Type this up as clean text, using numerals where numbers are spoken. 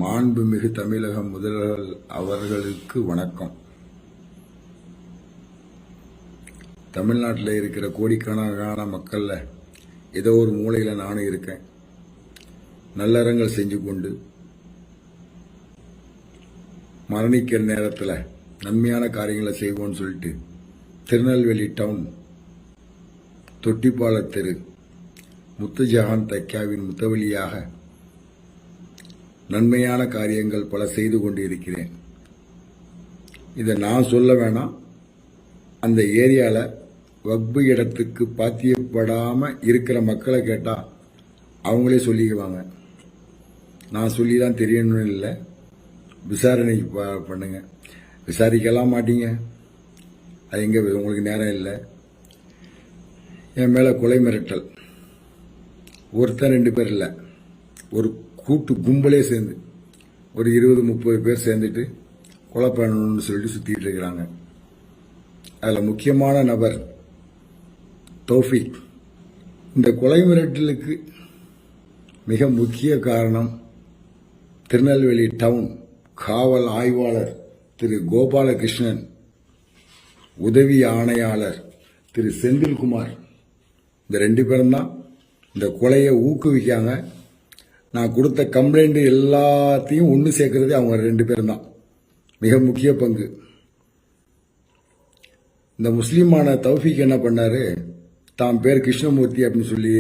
மாண்புமிகு தமிழக முதல்வர் அவர்களுக்கு வணக்கம். தமிழ்நாட்டில் இருக்கிற கோடிக்கணக்கான மக்கள்ல ஏதோ ஒரு மூலையில நானும் இருக்கேன். நல்லறங்கள் செஞ்சு கொண்டு மரணிக்கிற நேரத்தில் நன்மையான காரியங்களை செய்வோம்னு சொல்லிட்டு திருநெல்வேலி டவுன் தொட்டிப்பால தெரு முத்துஜஹான் தைக்காவின் முத்தவழியாக நன்மையான காரியங்கள் பல செய்து கொண்டு இருக்கிறேன். இதை நான் சொல்ல வேணாம், அந்த ஏரியாவில் வக்பு இடத்துக்கு பாத்தியப்படாம இருக்கிற மக்களை கேட்டா அவங்களே சொல்லிக்குவாங்க. நான் சொல்லி தான் தெரியணும்னு இல்லை, விசாரணை பண்ணுங்க. விசாரிக்கலாம் மாட்டீங்க, அது எங்க உங்களுக்கு நேரம் இல்லை. என் மேல கொலை மிரட்டல், ஒருத்தர் 2 பேர் இல்லை, ஒரு கூட்டு கும்பலே சேர்ந்து ஒரு 20-30 பேர் சேர்ந்துட்டு கொலை பண்ணணும்னு சொல்லிட்டு சுத்திட்டு இருக்கிறாங்க. அதுல முக்கியமான நபர் தௌஃபிக். இந்த கொலை மிரட்டலுக்கு மிக முக்கிய காரணம் திருநெல்வேலி டவுன் காவல் ஆய்வாளர் திரு கோபாலகிருஷ்ணன், உதவி ஆணையாளர் திரு செந்தில்குமார். இந்த 2 பேரும் தான் இந்த கொலையை ஊக்குவிக்காங்க. நான் கொடுத்த கம்ப்ளைண்ட் எல்லாத்தையும் ஒன்று சேர்க்கறதே அவங்க 2 பேரும் தான். மிக முக்கிய பங்கு. இந்த முஸ்லீமான தௌஃபிக் என்ன பண்ணாரு, தான் பேர் கிருஷ்ணமூர்த்தி அப்படின்னு சொல்லி